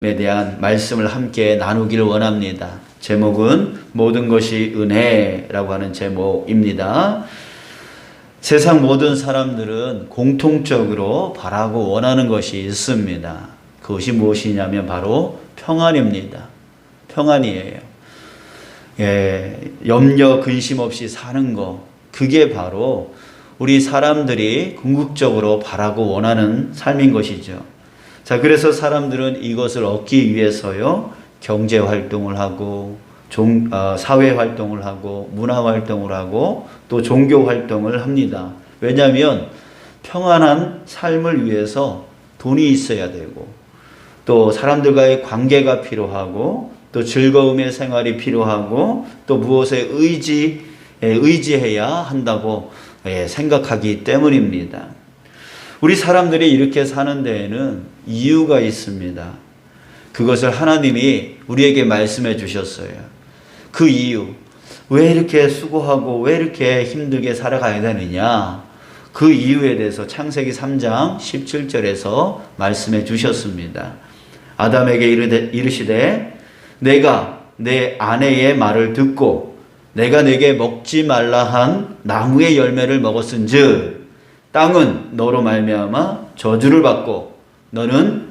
에 대한 말씀을 함께 나누기를 원합니다. 제목은 모든 것이 은혜라고 하는 제목입니다. 세상 모든 사람들은 공통적으로 바라고 원하는 것이 있습니다. 그것이 무엇이냐면 바로 평안입니다. 평안이에요. 염려 근심 없이 사는 것, 그게 바로 우리 사람들이 궁극적으로 바라고 원하는 삶인 것이죠. 자, 그래서 사람들은 이것을 얻기 위해서요, 경제 활동을 하고, 사회 활동을 하고, 문화 활동을 하고, 또 종교 활동을 합니다. 왜냐하면 평안한 삶을 위해서 돈이 있어야 되고, 또 사람들과의 관계가 필요하고, 또 즐거움의 생활이 필요하고, 또 무엇에 의지해야 한다고 생각하기 때문입니다. 우리 사람들이 이렇게 사는 데에는 이유가 있습니다. 그것을 하나님이 우리에게 말씀해 주셨어요. 그 이유, 왜 이렇게 수고하고 왜 이렇게 힘들게 살아가야 되느냐, 그 이유에 대해서 창세기 3장 17절에서 말씀해 주셨습니다. 아담에게 이르시되 내가 내 아내의 말을 듣고 내가 내게 먹지 말라 한 나무의 열매를 먹었은즉 땅은 너로 말미암아 저주를 받고 너는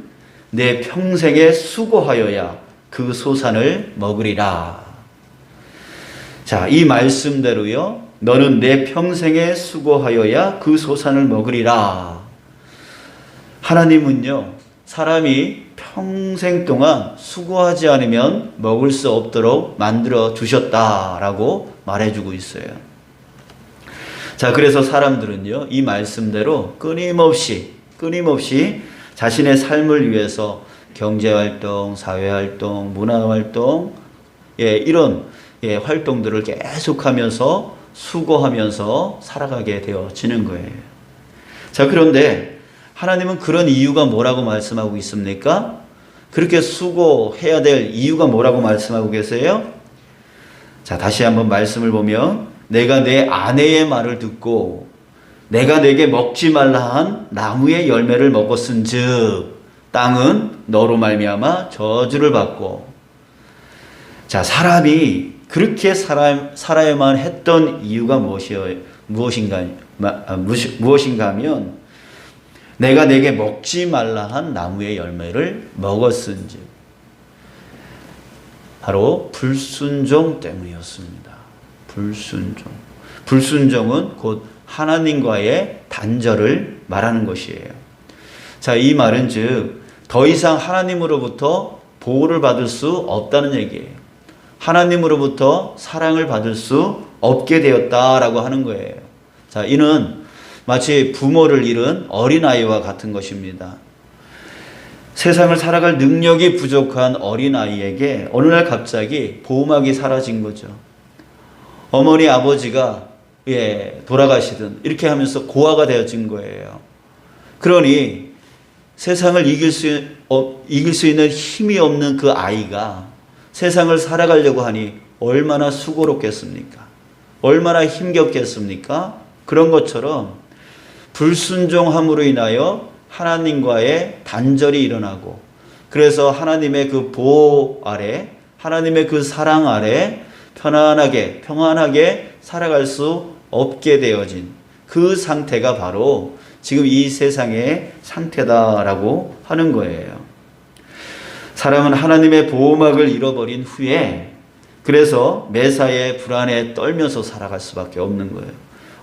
내 평생에 수고하여야 그 소산을 먹으리라. 자, 이 말씀대로요, 너는 내 평생에 수고하여야 그 소산을 먹으리라. 하나님은요, 사람이 평생 동안 수고하지 않으면 먹을 수 없도록 만들어 주셨다라고 말해주고 있어요. 자, 그래서 사람들은요, 이 말씀대로 끊임없이 자신의 삶을 위해서 경제활동, 사회활동, 문화활동, 이런 활동들을 계속하면서 수고하면서 살아가게 되어지는 거예요. 자, 그런데 하나님은 그런 이유가 뭐라고 말씀하고 있습니까? 그렇게 수고해야 될 이유가 뭐라고 말씀하고 계세요? 자, 다시 한번 말씀을 보면 내가 내 아내의 말을 듣고 내가 내게 먹지 말라 한 나무의 열매를 먹었은즉 땅은 너로 말미암아 저주를 받고. 자, 사람이 그렇게 살아야만 했던 이유가 무엇인가 하면 내가 내게 먹지 말라 한 나무의 열매를 먹었은즉 바로 불순종 때문이었습니다. 불순종은 곧 하나님과의 단절을 말하는 것이에요. 자, 이 말은 즉 더 이상 하나님으로부터 보호를 받을 수 없다는 얘기예요. 하나님으로부터 사랑을 받을 수 없게 되었다라고 하는 거예요. 자, 이는 마치 부모를 잃은 어린아이와 같은 것입니다. 세상을 살아갈 능력이 부족한 어린아이에게 어느 날 갑자기 보호막이 사라진 거죠. 어머니 아버지가 돌아가시든 이렇게 하면서 고아가 되어진 거예요. 그러니 세상을 이길 수 있는 힘이 없는 그 아이가 세상을 살아가려고 하니 얼마나 수고롭겠습니까? 얼마나 힘겹겠습니까? 그런 것처럼 불순종함으로 인하여 하나님과의 단절이 일어나고, 그래서 하나님의 그 보호 아래, 하나님의 그 사랑 아래 편안하게 평안하게 살아갈 수 없게 되어진 그 상태가 바로 지금 이 세상의 상태다라고 하는 거예요. 사람은 하나님의 보호막을 잃어버린 후에 그래서 매사에 불안에 떨면서 살아갈 수밖에 없는 거예요.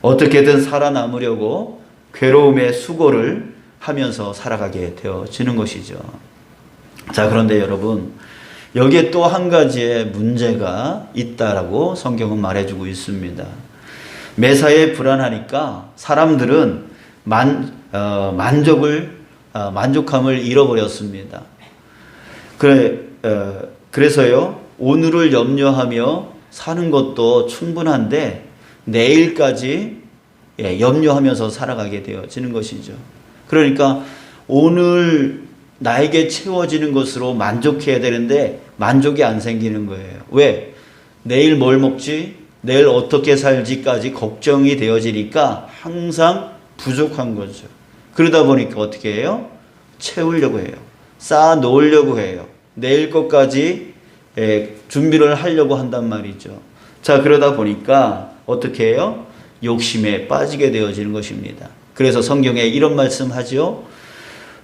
어떻게든 살아남으려고 괴로움의 수고를 하면서 살아가게 되어지는 것이죠. 자, 그런데 여러분, 여기에 또 한 가지의 문제가 있다라고 성경은 말해주고 있습니다. 매사에 불안하니까 사람들은 만족함을 잃어버렸습니다. 그래서요, 오늘을 염려하며 사는 것도 충분한데 내일까지 염려하면서 살아가게 되어지는 것이죠. 그러니까 오늘 나에게 채워지는 것으로 만족해야 되는데 만족이 안 생기는 거예요. 왜? 내일 뭘 먹지? 내일 어떻게 살지까지 걱정이 되어지니까 항상 부족한 거죠. 그러다 보니까 어떻게 해요? 채우려고 해요. 쌓아 놓으려고 해요. 내일 것까지 준비를 하려고 한단 말이죠. 자, 그러다 보니까 어떻게 해요? 욕심에 빠지게 되어지는 것입니다. 그래서 성경에 이런 말씀 하죠.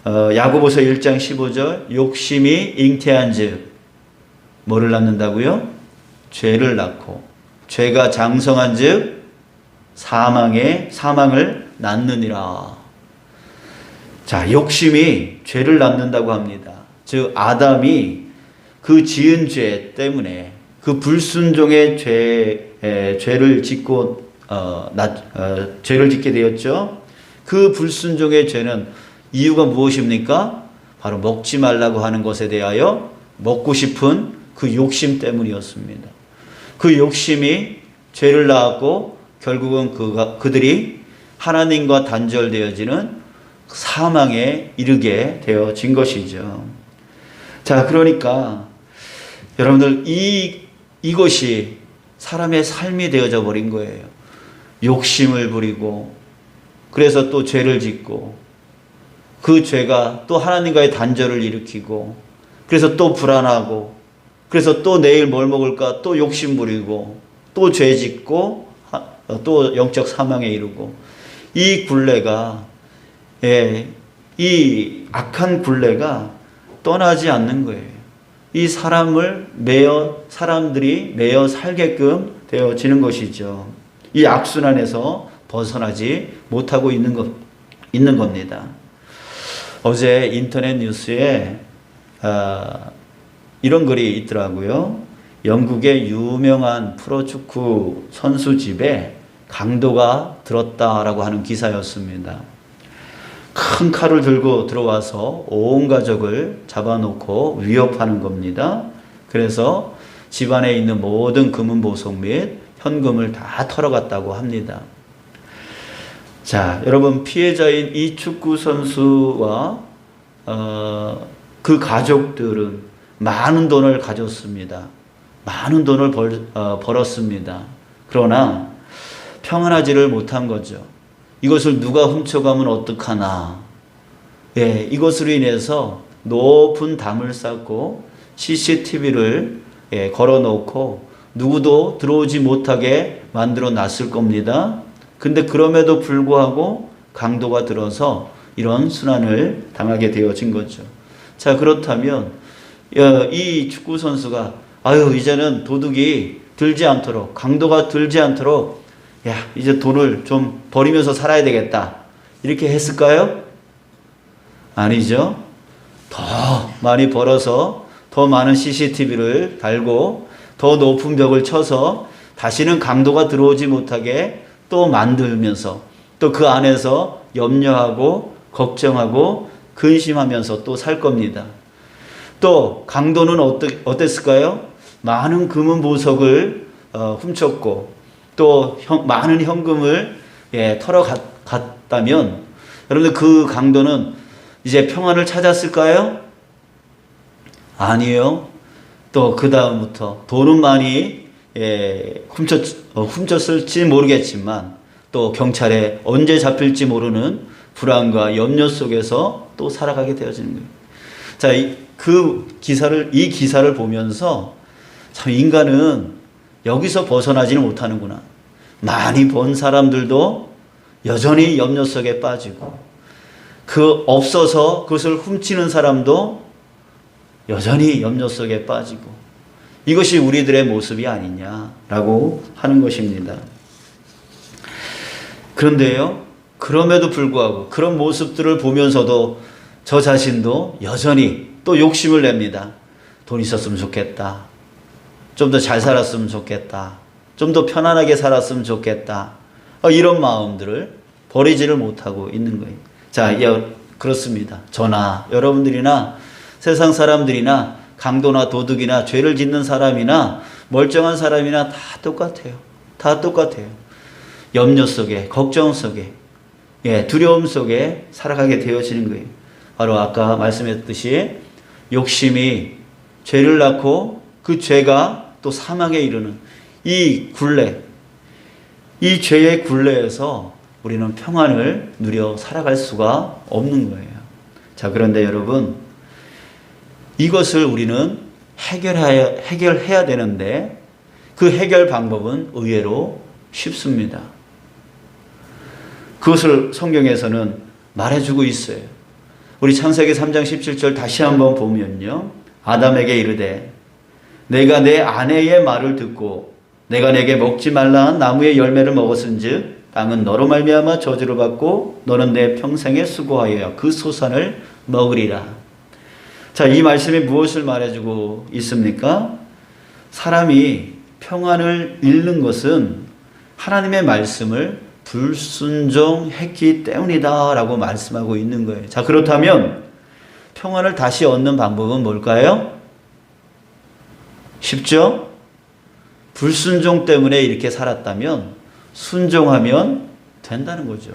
야고보서 1장 15절 욕심이 잉태한 즉 뭐를 낳는다고요? 죄를 낳고 죄가 장성한 즉 사망을 낳느니라. 자, 욕심이 죄를 낳는다고 합니다. 즉 아담이 그 지은 죄 때문에 그 불순종의 죄를 짓고 죄를 짓게 되었죠. 그 불순종의 죄는 이유가 무엇입니까? 바로 먹지 말라고 하는 것에 대하여 먹고 싶은 그 욕심 때문이었습니다. 그 욕심이 죄를 낳았고 결국은 그들이 하나님과 단절되어지는 사망에 이르게 되어진 것이죠. 자, 그러니까 여러분들 이것이 사람의 삶이 되어져 버린 거예요. 욕심을 부리고 그래서 또 죄를 짓고 그 죄가 또 하나님과의 단절을 일으키고 그래서 또 불안하고 그래서 또 내일 뭘 먹을까 또 욕심 부리고 또 죄 짓고 또 영적 사망에 이르고 이 굴레가 이 악한 굴레가 떠나지 않는 거예요. 이 사람들이 매여 살게끔 되어지는 것이죠. 이 악순환에서 벗어나지 못하고 있는 겁니다. 어제 인터넷 뉴스에 이런 글이 있더라고요. 영국의 유명한 프로축구 선수 집에 강도가 들었다라고 하는 기사였습니다. 큰 칼을 들고 들어와서 온 가족을 잡아놓고 위협하는 겁니다. 그래서 집안에 있는 모든 금은보석 및 현금을 다 털어갔다고 합니다. 자, 여러분 피해자인 이 축구 선수와 그 가족들은 많은 돈을 가졌습니다. 많은 돈을 벌었습니다. 그러나 평안하지를 못한 거죠. 이것을 누가 훔쳐가면 어떡하나. 이것으로 인해서 높은 담을 쌓고 CCTV를 걸어놓고 누구도 들어오지 못하게 만들어 놨을 겁니다. 근데 그럼에도 불구하고 강도가 들어서 이런 순환을 당하게 되어진 거죠. 자, 그렇다면 이 축구 선수가 이제는 도둑이 들지 않도록 강도가 들지 않도록 이제 돈을 좀 버리면서 살아야 되겠다 이렇게 했을까요? 아니죠. 더 많이 벌어서 더 많은 CCTV를 달고 더 높은 벽을 쳐서 다시는 강도가 들어오지 못하게 또 만들면서 또 그 안에서 염려하고 걱정하고 근심하면서 또 살 겁니다. 또 강도는 어땠을까요? 많은 금은 보석을 훔쳤고 또 많은 현금을 털어갔다면 여러분들 그 강도는 이제 평안을 찾았을까요? 아니에요. 또 그 다음부터 돈은 많이 훔쳤을지 모르겠지만 또 경찰에 언제 잡힐지 모르는 불안과 염려 속에서 또 살아가게 되어지는 거예요. 자, 이 기사를 보면서 참 인간은 여기서 벗어나지는 못하는구나. 많이 번 사람들도 여전히 염려 속에 빠지고 없어서 그것을 훔치는 사람도 여전히 염려 속에 빠지고 이것이 우리들의 모습이 아니냐라고 하는 것입니다. 그런데요, 그럼에도 불구하고 그런 모습들을 보면서도 저 자신도 여전히 또 욕심을 냅니다. 돈 있었으면 좋겠다. 좀 더 잘 살았으면 좋겠다. 좀 더 편안하게 살았으면 좋겠다. 이런 마음들을 버리지를 못하고 있는 거예요. 자, 그렇습니다. 저나 여러분들이나 세상 사람들이나 강도나 도둑이나 죄를 짓는 사람이나 멀쩡한 사람이나 다 똑같아요. 다 똑같아요. 염려 속에, 걱정 속에, 두려움 속에 살아가게 되어지는 거예요. 바로 아까 말씀했듯이 욕심이 죄를 낳고 그 죄가 또 사망에 이르는 이 굴레, 이 죄의 굴레에서 우리는 평안을 누려 살아갈 수가 없는 거예요. 자, 그런데 여러분, 이것을 우리는 해결해야 되는데 그 해결 방법은 의외로 쉽습니다. 그것을 성경에서는 말해주고 있어요. 우리 창세기 3장 17절 다시 한번 보면요. 아담에게 이르되 내가 내 아내의 말을 듣고 내가 내게 먹지 말라 한 나무의 열매를 먹었은즉 땅은 너로 말미암아 저주를 받고 너는 내 평생에 수고하여 그 소산을 먹으리라. 자, 이 말씀이 무엇을 말해주고 있습니까? 사람이 평안을 잃는 것은 하나님의 말씀을 불순종했기 때문이다 라고 말씀하고 있는 거예요. 자, 그렇다면 평안을 다시 얻는 방법은 뭘까요? 쉽죠? 불순종 때문에 이렇게 살았다면 순종하면 된다는 거죠.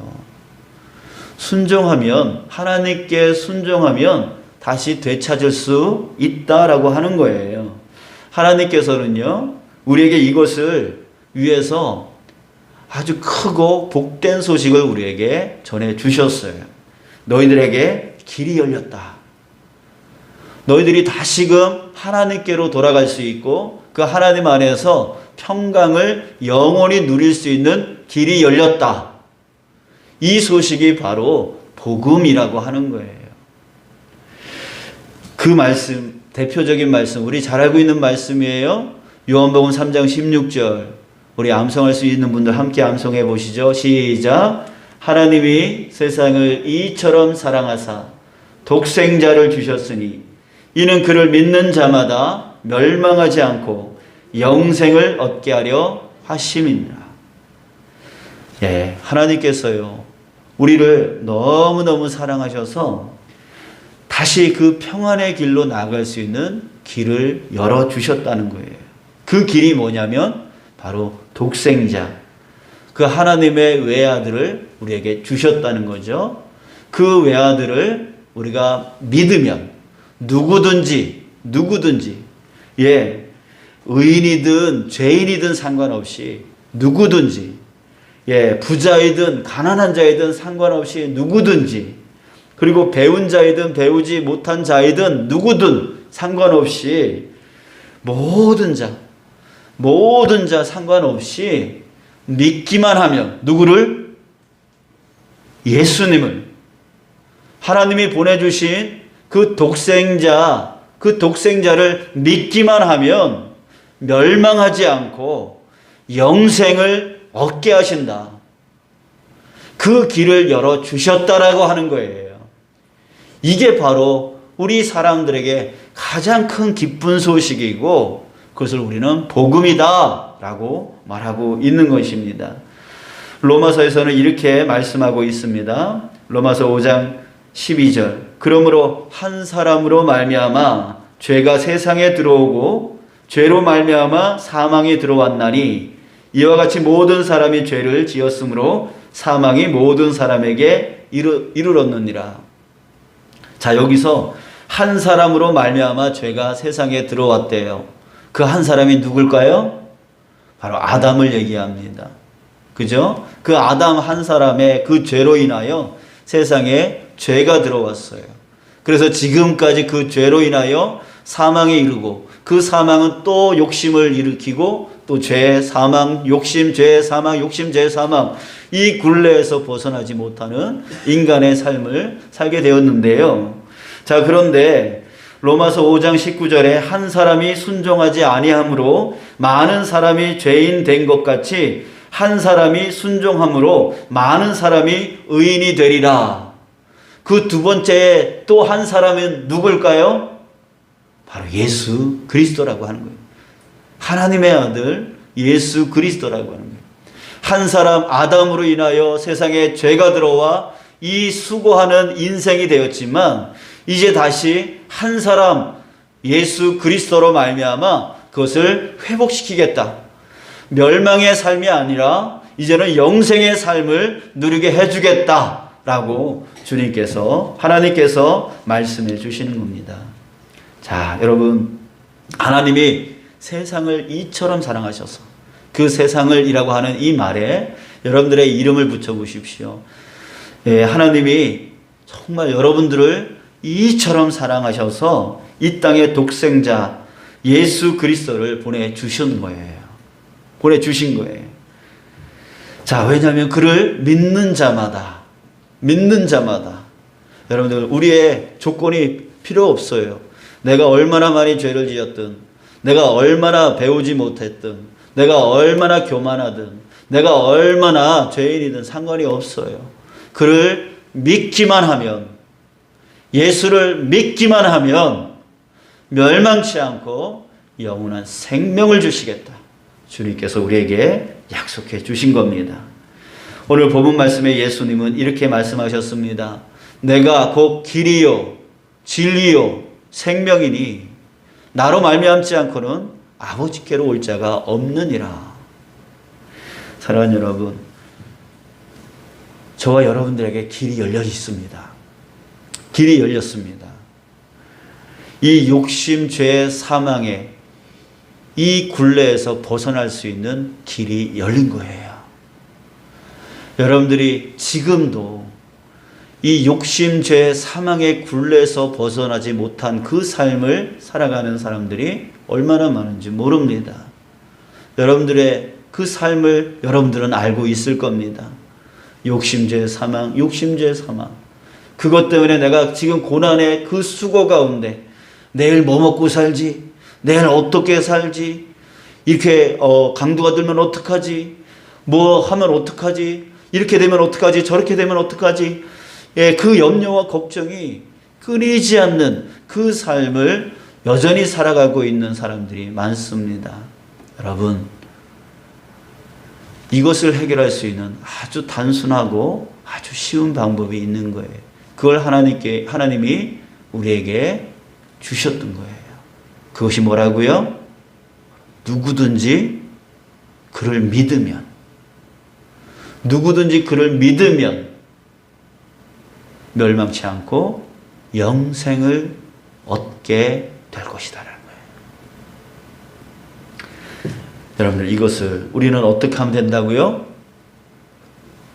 순종하면, 하나님께 순종하면 다시 되찾을 수 있다라고 하는 거예요. 하나님께서는요, 우리에게 이것을 위해서 아주 크고 복된 소식을 우리에게 전해 주셨어요. 너희들에게 길이 열렸다. 너희들이 다시금 하나님께로 돌아갈 수 있고 그 하나님 안에서 평강을 영원히 누릴 수 있는 길이 열렸다. 이 소식이 바로 복음이라고 하는 거예요. 그 말씀, 대표적인 말씀, 우리 잘 알고 있는 말씀이에요. 요한복음 3장 16절. 우리 암송할 수 있는 분들 함께 암송해 보시죠. 시작. 하나님이 세상을 이처럼 사랑하사 독생자를 주셨으니 이는 그를 믿는 자마다 멸망하지 않고 영생을 얻게 하려 하심이니라. 예, 하나님께서요, 우리를 너무너무 사랑하셔서 다시 그 평안의 길로 나아갈 수 있는 길을 열어주셨다는 거예요. 그 길이 뭐냐면 바로 독생자, 그 하나님의 외아들을 우리에게 주셨다는 거죠. 그 외아들을 우리가 믿으면 누구든지 예, 의인이든 죄인이든 상관없이 누구든지, 예, 부자이든 가난한 자이든 상관없이 누구든지, 그리고 배운 자이든 배우지 못한 자이든 누구든 상관없이 모든 자 상관없이 믿기만 하면 누구를? 예수님을, 하나님이 보내주신 그 독생자를 믿기만 하면 멸망하지 않고 영생을 얻게 하신다. 그 길을 열어주셨다라고 하는 거예요. 이게 바로 우리 사람들에게 가장 큰 기쁜 소식이고 그것을 우리는 복음이다 라고 말하고 있는 것입니다. 로마서에서는 이렇게 말씀하고 있습니다. 로마서 5장 12절. 그러므로 한 사람으로 말미암아 죄가 세상에 들어오고 죄로 말미암아 사망이 들어왔나니 이와 같이 모든 사람이 죄를 지었으므로 사망이 모든 사람에게 이르렀느니라. 자, 여기서 한 사람으로 말미암아 죄가 세상에 들어왔대요. 그 한 사람이 누굴까요? 바로 아담을 얘기합니다. 그죠? 그 아담 한 사람의 그 죄로 인하여 세상에 죄가 들어왔어요. 그래서 지금까지 그 죄로 인하여 사망에 이르고 그 사망은 또 욕심을 일으키고 또 죄, 사망, 욕심, 죄, 사망, 욕심, 죄, 사망, 이 굴레에서 벗어나지 못하는 인간의 삶을 살게 되었는데요. 자, 그런데 로마서 5장 19절에 한 사람이 순종하지 아니함으로 많은 사람이 죄인 된 것 같이 한 사람이 순종함으로 많은 사람이 의인이 되리라. 그 두 번째 또 한 사람은 누굴까요? 바로 예수 그리스도라고 하는 거예요. 하나님의 아들 예수 그리스도라고 하는 거예요. 한 사람 아담으로 인하여 세상에 죄가 들어와 이 수고하는 인생이 되었지만 이제 다시 한 사람 예수 그리스도로 말미암아 그것을 회복시키겠다. 멸망의 삶이 아니라 이제는 영생의 삶을 누리게 해주겠다라고 하나님께서 말씀해 주시는 겁니다. 자, 여러분, 하나님이 세상을 이처럼 사랑하셔서 그 세상을 이라고 하는 이 말에 여러분들의 이름을 붙여 보십시오. 예, 하나님이 정말 여러분들을 이처럼 사랑하셔서 이 땅의 독생자 예수 그리스도를 보내주신 거예요. 보내주신 거예요. 자, 왜냐하면 그를 믿는 자마다, 여러분들, 우리의 조건이 필요 없어요. 내가 얼마나 많이 죄를 지었든, 내가 얼마나 배우지 못했든, 내가 얼마나 교만하든, 내가 얼마나 죄인이든 상관이 없어요. 그를 믿기만 하면, 예수를 믿기만 하면 멸망치 않고 영원한 생명을 주시겠다. 주님께서 우리에게 약속해 주신 겁니다. 오늘 본문 말씀에 예수님은 이렇게 말씀하셨습니다. 내가 곧 길이요 진리요 생명이니 나로 말미암지 않고는 아버지께로 올 자가 없느니라. 사랑하는 여러분, 저와 여러분들에게 길이 열려 있습니다. 길이 열렸습니다. 이 욕심, 죄, 사망의 이 굴레에서 벗어날 수 있는 길이 열린 거예요. 여러분들이 지금도 이 욕심, 죄, 사망의 굴레에서 벗어나지 못한 그 삶을 살아가는 사람들이 얼마나 많은지 모릅니다. 여러분들의 그 삶을 여러분들은 알고 있을 겁니다. 욕심, 죄, 사망, 욕심, 죄, 사망. 그것 때문에 내가 지금 고난의 그 수고 가운데 내일 뭐 먹고 살지? 내일 어떻게 살지? 이렇게 강도가 들면 어떡하지? 뭐 하면 어떡하지? 이렇게 되면 어떡하지? 저렇게 되면 어떡하지? 예, 그 염려와 걱정이 끊이지 않는 그 삶을 여전히 살아가고 있는 사람들이 많습니다. 여러분, 이것을 해결할 수 있는 아주 단순하고 아주 쉬운 방법이 있는 거예요. 그걸 하나님이 우리에게 주셨던 거예요. 그것이 뭐라고요? 누구든지 그를 믿으면, 멸망치 않고 영생을 얻게 될 것이다라는 거예요. 여러분들, 이것을 우리는 어떻게 하면 된다고요?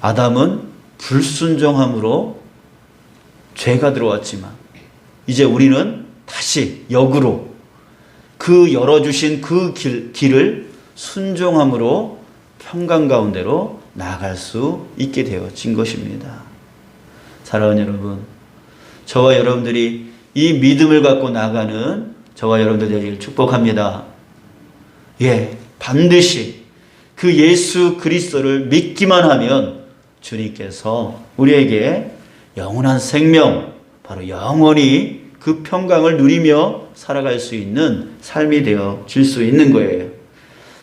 아담은 불순종함으로 죄가 들어왔지만 이제 우리는 다시 역으로 그 열어주신 그 길을 순종함으로 평강 가운데로 나아갈 수 있게 되어진 것입니다. 사랑하는 여러분, 저와 여러분들이 이 믿음을 갖고 나가는 저와 여러분들 되기를 축복합니다. 예, 반드시 그 예수 그리스도를 믿기만 하면 주님께서 우리에게 영원한 생명, 바로 영원히 그 평강을 누리며 살아갈 수 있는 삶이 되어질 수 있는 거예요.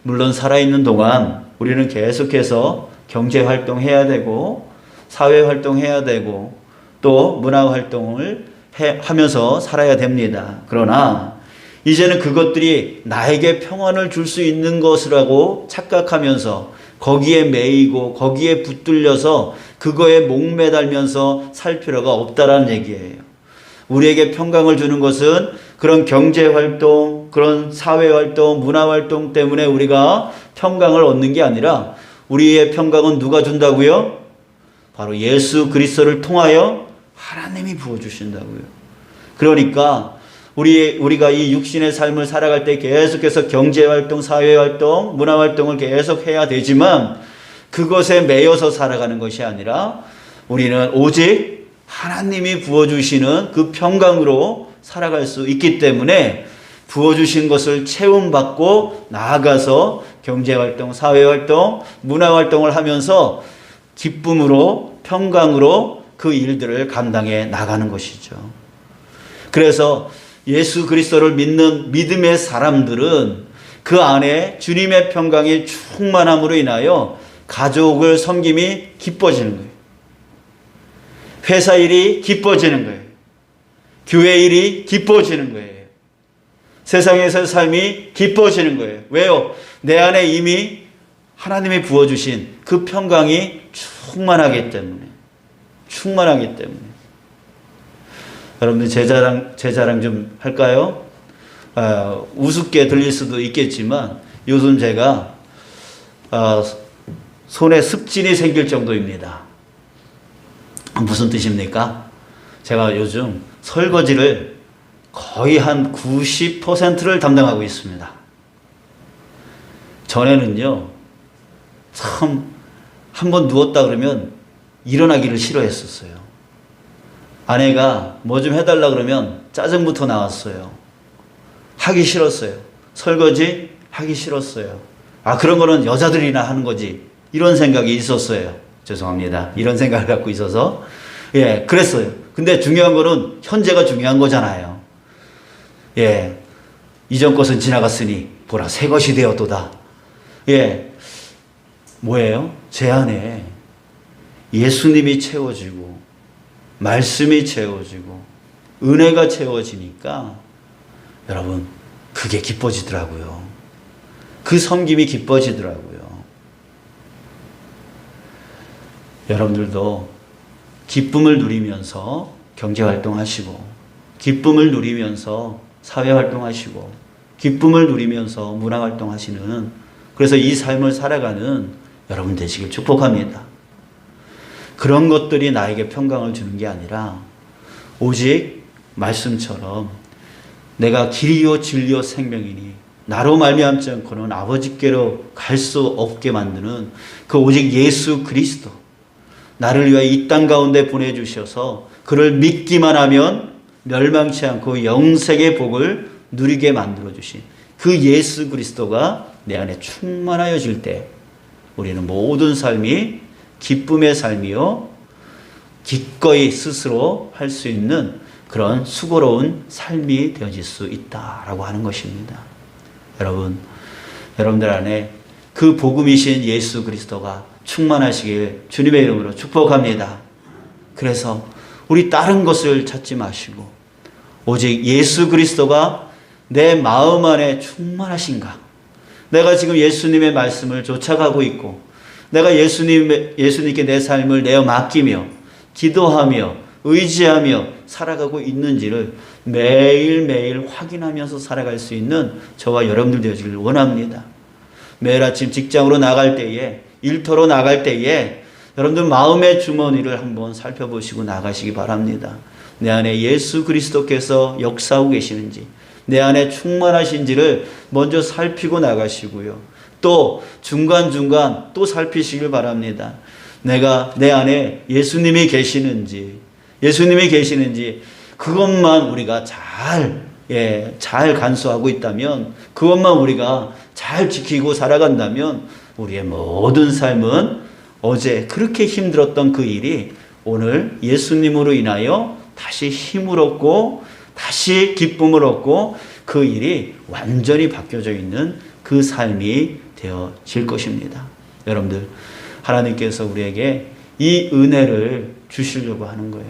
물론 살아있는 동안 우리는 계속해서 경제활동해야 되고 사회활동해야 되고 또 문화활동을 하면서 살아야 됩니다. 그러나 이제는 그것들이 나에게 평안을 줄 수 있는 것이라고 착각하면서 거기에 매이고 거기에 붙들려서 그거에 목매달면서 살 필요가 없다라는 얘기예요. 우리에게 평강을 주는 것은 그런 경제활동, 그런 사회활동, 문화활동 때문에 우리가 평강을 얻는 게 아니라 우리의 평강은 누가 준다고요? 바로 예수 그리스도를 통하여 하나님이 부어주신다고요. 그러니까 우리가 이 육신의 삶을 살아갈 때 계속해서 경제활동, 사회활동, 문화활동을 계속 해야 되지만 그것에 매여서 살아가는 것이 아니라 우리는 오직 하나님이 부어주시는 그 평강으로 살아갈 수 있기 때문에 부어주신 것을 체험받고 나아가서 경제활동, 사회활동, 문화활동을 하면서 기쁨으로, 평강으로 그 일들을 감당해 나가는 것이죠. 그래서 예수 그리스도를 믿는 믿음의 사람들은 그 안에 주님의 평강이 충만함으로 인하여 가족을 섬김이 기뻐지는 거예요. 회사 일이 기뻐지는 거예요. 교회 일이 기뻐지는 거예요. 세상에서의 삶이 기뻐지는 거예요. 왜요? 내 안에 이미 하나님이 부어주신 그 평강이 충만하기 때문에. 여러분들 제 자랑 좀 할까요? 우습게 들릴 수도 있겠지만 요즘 제가 손에 습진이 생길 정도입니다. 무슨 뜻입니까? 제가 요즘 설거지를 거의 한 90%를 담당하고 있습니다. 전에는요, 참, 한번 누웠다 그러면 일어나기를 싫어했었어요. 아내가 뭐 좀 해달라 그러면 짜증부터 나왔어요. 하기 싫었어요. 설거지 하기 싫었어요. 아, 그런 거는 여자들이나 하는 거지. 이런 생각이 있었어요. 죄송합니다. 이런 생각을 갖고 있어서. 예, 그랬어요. 근데 중요한 거는 현재가 중요한 거잖아요. 예, 이전 것은 지나갔으니 보라 새 것이 되었도다. 예, 뭐예요? 제 안에 예수님이 채워지고 말씀이 채워지고 은혜가 채워지니까 여러분 그게 기뻐지더라고요. 그 섬김이 기뻐지더라고요. 여러분들도 기쁨을 누리면서 경제활동하시고 기쁨을 누리면서 사회활동하시고 기쁨을 누리면서 문화활동하시는 그래서 이 삶을 살아가는 여러분 되시길 축복합니다. 그런 것들이 나에게 평강을 주는 게 아니라 오직 말씀처럼 내가 길이요 진리요 생명이니 나로 말미암지 않고는 아버지께로 갈 수 없게 만드는 그 오직 예수 그리스도 나를 위하여 이 땅 가운데 보내주셔서 그를 믿기만 하면 멸망치 않고 영생의 복을 누리게 만들어주신 그 예수 그리스도가 내 안에 충만하여질 때 우리는 모든 삶이 기쁨의 삶이요 기꺼이 스스로 할 수 있는 그런 수고로운 삶이 되어질 수 있다라고 하는 것입니다. 여러분, 여러분들 안에 그 복음이신 예수 그리스도가 충만하시길 주님의 이름으로 축복합니다. 그래서 우리 다른 것을 찾지 마시고 오직 예수 그리스도가 내 마음 안에 충만하신가? 내가 지금 예수님의 말씀을 쫓아가고 있고 내가 예수님께 내 삶을 내어 맡기며 기도하며 의지하며 살아가고 있는지를 매일매일 확인하면서 살아갈 수 있는 저와 여러분들 되어지길 원합니다. 매일 아침 직장으로 나갈 때에 일터로 나갈 때에 여러분들 마음의 주머니를 한번 살펴보시고 나가시기 바랍니다. 내 안에 예수 그리스도께서 역사하고 계시는지 내 안에 충만하신지를 먼저 살피고 나가시고요. 또 중간중간 또 살피시길 바랍니다. 내가 내 안에 예수님이 계시는지 그것만 우리가 잘 간수하고 있다면 그것만 우리가 잘 지키고 살아간다면 우리의 모든 삶은 어제 그렇게 힘들었던 그 일이 오늘 예수님으로 인하여 다시 힘을 얻고 다시 기쁨을 얻고 그 일이 완전히 바뀌어져 있는 그 삶이 되어질 것입니다. 여러분들 하나님께서 우리에게 이 은혜를 주시려고 하는 거예요.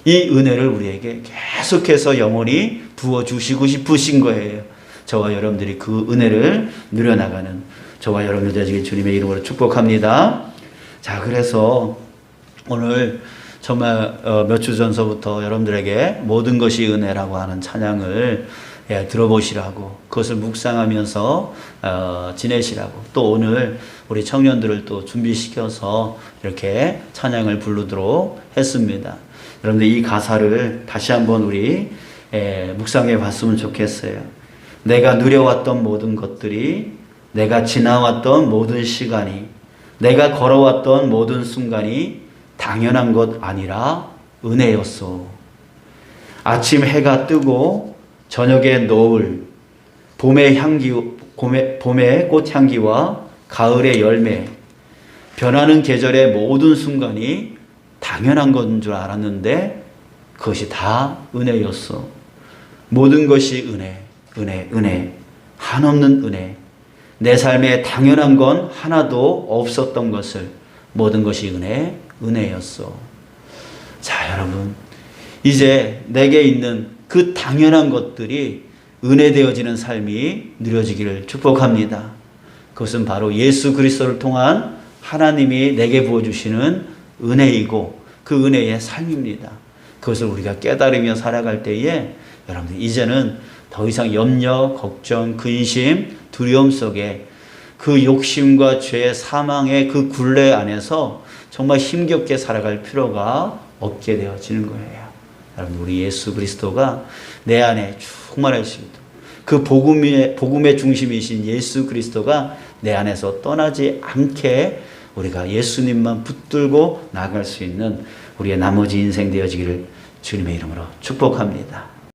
이 은혜를 우리에게 계속해서 영원히 부어주시고 싶으신 거예요. 저와 여러분들이 그 은혜를 누려나가는 저와 여러분들 되시길 주님의 이름으로 축복합니다. 자, 그래서 오늘 정말 몇 주 전서부터 여러분들에게 모든 것이 은혜라고 하는 찬양을 들어보시라고 그것을 묵상하면서 지내시라고 또 오늘 우리 청년들을 또 준비시켜서 이렇게 찬양을 부르도록 했습니다. 여러분들 이 가사를 다시 한번 우리 묵상해 봤으면 좋겠어요. 내가 누려왔던 모든 것들이 내가 지나왔던 모든 시간이 내가 걸어왔던 모든 순간이 당연한 것 아니라 은혜였소. 아침 해가 뜨고 저녁에 노을, 봄의 꽃향기와 가을의 열매, 변하는 계절의 모든 순간이 당연한 건 줄 알았는데 그것이 다 은혜였어. 모든 것이 은혜, 한없는 은혜. 내 삶에 당연한 건 하나도 없었던 것을 모든 것이 은혜였어. 자, 여러분, 이제 내게 있는 그 당연한 것들이 은혜 되어지는 삶이 누려지기를 축복합니다. 그것은 바로 예수 그리스도를 통한 하나님이 내게 부어주시는 은혜이고 그 은혜의 삶입니다. 그것을 우리가 깨달으며 살아갈 때에 여러분들 이제는 더 이상 염려, 걱정, 근심, 두려움 속에 그 욕심과 죄, 사망의 그 굴레 안에서 정말 힘겹게 살아갈 필요가 없게 되어지는 거예요. 여러분, 우리 예수 그리스도가 내 안에 충만하시고 그 복음의 중심이신 예수 그리스도가 내 안에서 떠나지 않게 우리가 예수님만 붙들고 나아갈 수 있는 우리의 나머지 인생 되어지기를 주님의 이름으로 축복합니다.